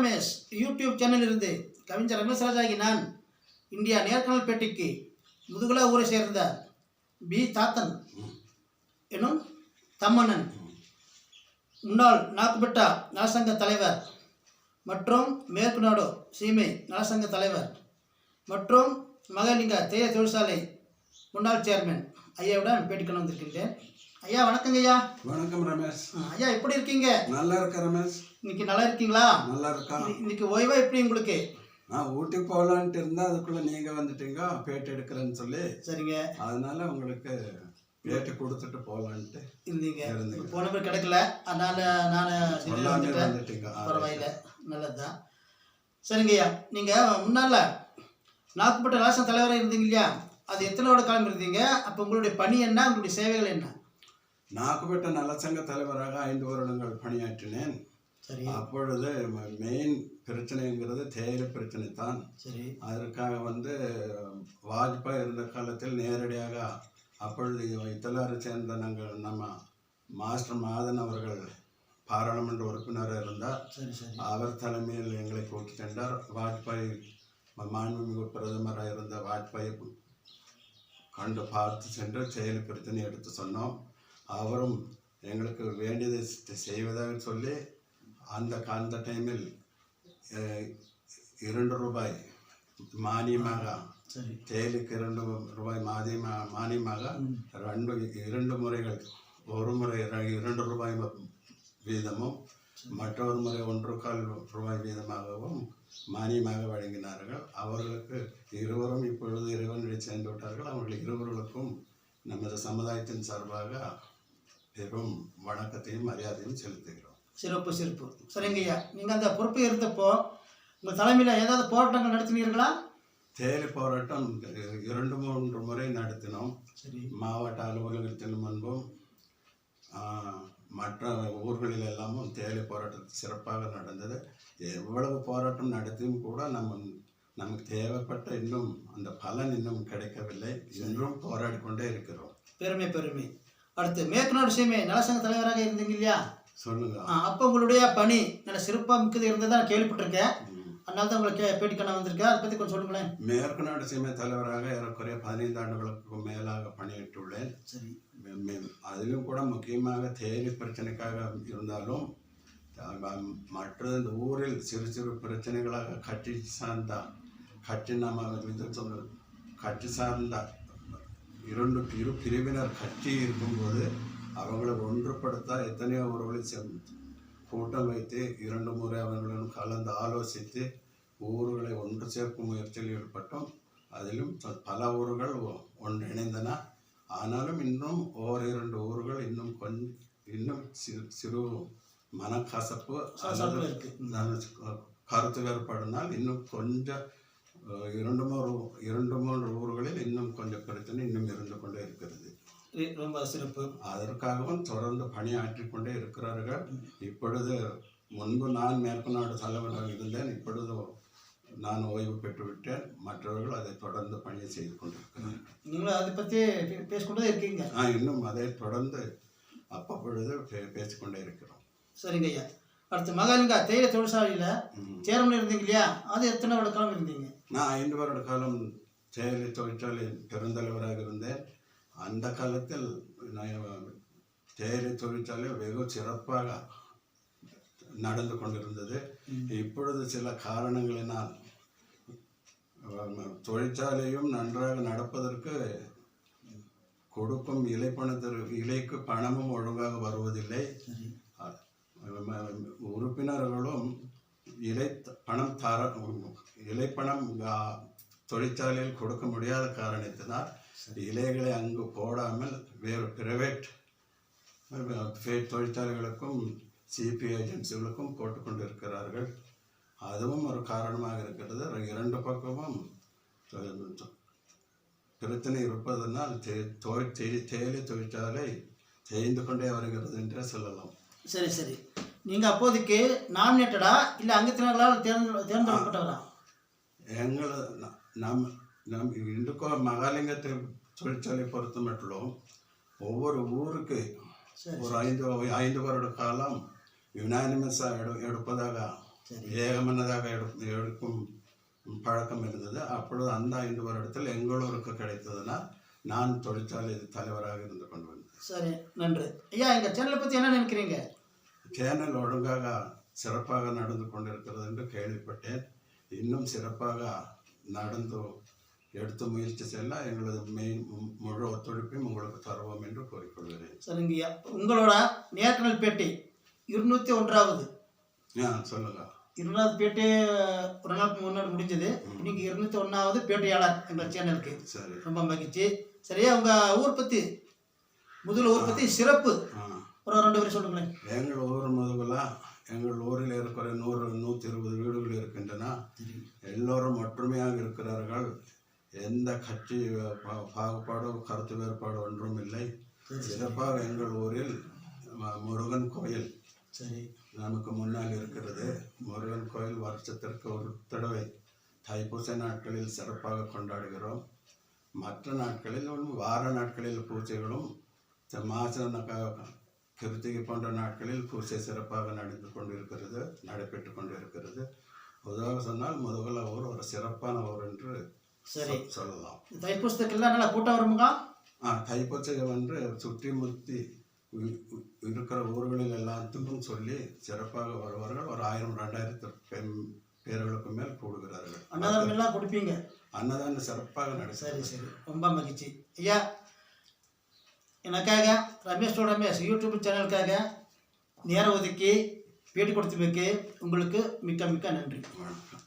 Ramesh YouTube சேனலில் இருந்து கவிஞர் ரமேஷ் ராஜாகி நான் இந்தியா நேர்காணல் பேட்டிக்கு முதுகுலா ஊரை சேர்ந்த பி தாத்தன் எனும் தம்மண்ணன் முன்னாள் நாக்குபெட்டா நலசங்க தலைவர் மற்றும் மேற்கு நாடு சீமை நலசங்க தலைவர் மற்றும் மகாலிங்க தேயிலை தொழிற்சாலை முன்னாள் சேர்மன் ஐயாவுடன் பேட்டிக்கணும் வந்திருக்கின்றேன். ஐயா வணக்கங்க ஐயா. வணக்கம் ரமேஷ். ஐயா எப்படி இருக்கீங்க? நல்லா இருக்க ரமேஷ். இன்னைக்கு நல்லா இருக்கீங்களா? நல்லா இருக்கா. இன்னைக்கு ஓய்வா எப்படி உங்களுக்கு? நான் ஊட்டிக்கு போகலான்ட்டு இருந்தா அதுக்குள்ள நீங்க வந்துட்டீங்க பேட்டி எடுக்கிறேன்னு சொல்லி. சரிங்க. அதனால உங்களுக்கு பேட்டி கொடுத்துட்டு போகலான்ட்டு இருந்தீங்க. போன பேர் கிடைக்கல, அதனால நான் வந்துட்டீங்க. பரவாயில்ல, நல்லதுதான். சரிங்க ஐயா, நீங்க முன்னால நாக்குப்பட்ட ராசன் தலைவராக இருந்தீங்க இல்லையா? அது எத்தனை வருட காலம் இருந்தீங்க? அப்போ உங்களுடைய பணி என்ன, உங்களுடைய சேவைகள் என்ன? நாக்குப்பட்ட நலசங்க தலைவராக 5 வருடங்கள் பணியாற்றினேன். சரி. அப்பொழுது மெயின் பிரச்சனைங்கிறது தேயிலை பிரச்சனை தான். சரி. அதற்காக வாஜ்பாய் இருந்த காலத்தில் நேரடியாக அப்பொழுது இத்தலாரை சேர்ந்த நம்ம மாஸ்டர் மாதன் அவர்கள் பாராளுமன்ற உறுப்பினராக இருந்தார். அவர் தலைமையில் எங்களை கூட்டி சென்றார். வாஜ்பாய் மாண்புமிகு பிரதமராக இருந்த வாஜ்பாயை கண்டு பார்த்து சென்று தேயிலை பிரச்சனை எடுத்து சொன்னோம். அவரும் எங்களுக்கு வேண்டியதை செய்வதாக சொல்லி அந்த டைமில் 2 ரூபாய் மானியமாக, தேயிலைக்கு 2 ரூபாய் மானியமாக 2 முறைகள், ஒரு முறை 2 ரூபாய் வீதமும் மற்றொரு முறை 1.25 ரூபாய் வீதமாகவும் மானியமாக வழங்கினார்கள். அவர்களுக்கு இருவரும் இப்பொழுது இறைவனிடையே சேர்ந்து விட்டார்கள். அவர்கள் இருவர்களுக்கும் நமது சமுதாயத்தின் சார்பாக பெரும் வணக்கத்தையும் மரியாதையும் செலுத்துகிறோம். சிறப்பு சிறப்பு. சரிங்க ஐயா, நீங்கள் அந்த பொறுப்பு இருந்தப்போ உங்கள் தலைமையில் ஏதாவது போராட்டங்கள் நடத்தினீர்களா? தேயிலை போராட்டம் 2-3 முறை நடத்தினோம். சரி. மாவட்ட அலுவலகத்தின் முன்பும் மற்ற ஊர்களில் எல்லாமும் தேயிலை போராட்டம் சிறப்பாக நடந்தது. எவ்வளவு போராட்டம் நடத்தியும் கூட நமக்கு தேவைப்பட்ட இன்னும் அந்த பலன் இன்னும் கிடைக்கவில்லை. இன்றும் போராடி கொண்டே இருக்கிறோம். பெருமை பெருமை. அடுத்து மேற்கு நாடு சீமை நலசங்க தலைவராக இருந்தீங்க இல்லையா? சொல்லுங்க. அப்போ உங்களுடைய பணி நல்ல சிறப்பாக மிக்கது இருந்ததா நான் கேள்விப்பட்டிருக்கேன். அதனால தான் உங்களுக்கு பேட்டிக்கான வந்திருக்கேன். அதை பற்றி கொஞ்சம் சொல்லுங்களேன். மேற்கு நாடு சீமை தலைவராக ஏறக்குறைய 15 ஆண்டுகளுக்கு மேலாக பணியிட்டுள்ளேன். சரி. அதிலும் கூட முக்கியமாக தேயிலை பிரச்சனைக்காக இருந்தாலும் மற்ற இந்த ஊரில் சிறு சிறு பிரச்சனைகளாக கட்சி சார்ந்த இரு பிரிவினர் கட்சி இருக்கும்போது அவங்களை ஒன்றுபடுத்த எத்தனையோ ஊர்களில் கூட்டம் வைத்து 2 முறை அவர்களுடன் கலந்து ஆலோசித்து ஊர்களை ஒன்று சேர்க்கும் முயற்சியில் ஈடுபட்டோம். அதிலும் பல ஊர்கள் ஒன்றிணைந்தன. ஆனாலும் இன்னும் 1-2 ஊர்கள் இன்னும் சிறு மனக்கசப்பு கருத்து வேறுபாடுனால் இன்னும் கொஞ்சம் 2-3 ஊர்களில் இன்னும் கொஞ்சம் பிரச்சனை இன்னும் இருந்து கொண்டே இருக்கிறது. ரொம்ப சிறப்பு. அதற்காகவும் தொடர்ந்து பணியாற்றி கொண்டே இருக்கிறார்கள். இப்பொழுது முன்பு நான் மேற்கு நாடு தலைவராக இருந்தேன். இப்பொழுது நான் ஓய்வு பெற்றுவிட்டேன். மற்றவர்கள் அதை தொடர்ந்து பணியை செய்து கொண்டிருக்கிறார்கள். நீங்களும் அதை பற்றி பேசிக்கொண்டே இருக்கீங்க? இன்னும் அதை தொடர்ந்து அப்பொழுது பேசிக்கொண்டே இருக்கிறோம். சரிங்க ஐயா. அடுத்து மகாலிங்கா தேயிலை தொழிற்சாலையில் சேர்மன் இருந்தீங்க இல்லையா? அது எத்தனை வருட காலம் இருந்தீங்க? நான் 5 வருட காலம் தேயிலை தொழிற்சாலை பெருந்தலைவராக இருந்தேன். அந்த காலத்தில் தேயிலை தொழிற்சாலை வெகு சிறப்பாக நடந்து கொண்டிருந்தது. இப்பொழுது சில காரணங்களினால் தொழிற்சாலையும் நன்றாக நடப்பதற்கு கொடுக்கும் இலைக்கு பணமும் ஒழுங்காக வருவதில்லை. உறுப்பினர்களும் இலைப்பணம் தொழிற்சாலையில் கொடுக்க முடியாத காரணத்தினால் இலைகளை அங்கு போடாமல் வேறு பிரைவேட் தொழிற்சாலைகளுக்கும் சிபி ஏஜென்சிகளுக்கும் போட்டுக்கொண்டிருக்கிறார்கள். அதுவும் ஒரு காரணமாக இருக்கிறது. 2 பக்கமும் பிரச்சனை இருப்பதனால் தேயிலை தொழிற்சாலை தேய்ந்து கொண்டே வருகிறது என்றே சொல்லலாம். சரி சரி. நீங்கள் அப்போதைக்கு நாமினேட்டடா இல்லை அங்கத்தினர்களால் தேர்ந்தெடுக்கப்பட்டவரா? நம் இந்துக்கோ மகாலிங்கத்தை தொழிற்சாலை பொறுத்த மட்டும் ஒவ்வொரு ஊருக்கு ஒரு 5 வருட காலம் யுனானிமஸாக எடுப்பதாக சரி ஏகமனதாக எடுக்கும் பழக்கம் இருந்தது. அப்பொழுது அந்த 5 வருடத்தில் எங்களூருக்கு கிடைத்ததுன்னா நான் தொழிற்சாலை தலைவராக இருந்து கொண்டு வந்தேன். சரி நன்றி ஐயா. எங்கள் சேனலை பற்றி என்ன நினைக்கிறீங்க? சேனல் ஒழுங்காக சிறப்பாக நடந்து கொண்டிருக்கிறது என்று கேள்விப்பட்டேன். இன்னும் சிறப்பாக நடந்து எடுத்து முயற்சி செல்ல எங்களது முழு ஒத்துழைப்பையும் உங்களுக்கு தருவோம் என்று கூறிக்கொள்கிறேன். சரிங்கய்யா. உங்களோட நேர்காணல் பேட்டி 201வது. சொல்லுங்க. 200வது பேட்டி ஒரு நாளுக்கு முன்னாடி முடிஞ்சது. இன்னைக்கு 201வது பேட்டியாளர் எங்கள் சேனலுக்கு. சரி, ரொம்ப மகிழ்ச்சி. சரியா, உங்கள் ஊர் பற்றி முதல் ஊர் பற்றி சிறப்பு ஒரு 2 பேர் சொல்லுங்களேன். எங்கள் ஊர் முதுகுல எங்கள் ஊரில் இருக்கிற 100-120 வீடுகள் இருக்கின்றன. எல்லோரும் ஒற்றுமையாக இருக்கிறார்கள். எந்த கட்சி பாகுபாடு கருத்து வேறுபாடு ஒன்றும் இல்லை. சிறப்பாக எங்கள் ஊரில் முருகன் கோயில் சரி நமக்கு முன்னால் இருக்கிறது. முருகன் கோயில் வருஷத்திற்கு ஒரு தடவை தைப்பூச நாட்களில் சிறப்பாக கொண்டாடுகிறோம். மற்ற நாட்களில் வார நாட்களில் பூஜைகளும் மாச கிருத்திகை போன்ற நாட்களில் பூஜை சிறப்பாக நடைபெற்று கொண்டிருக்கிறது. பொதுவாக சொன்னால் முதுகுல ஊர் ஒரு சிறப்பான ஊர் என்று சரி சொல்லலாம். தைப்பூசத்துக்கெல்லாம் நல்லா கூட்டம் வருமுங்க. தைப்பூசை சுற்றி முற்றி இருக்கிற ஊர்களில் எல்லாத்துக்கும் சொல்லி சிறப்பாக வருவார்கள். ஒரு 1000-2000 பேர்களுக்கு மேல் கூடுகிறார்கள். அன்னதானம் எல்லாம் கொடுப்பீங்க? அன்னதானம் சிறப்பாக நடக்கும். சரி சரி, ரொம்ப மகிழ்ச்சி ஐயா. எனக்காக ரமேஷ் யூடியூப் சேனலுக்காக நேரம் ஒதுக்கி பேட்டி கொடுத்ததுக்கு உங்களுக்கு மிக்க மிக்க நன்றி. வணக்கம்.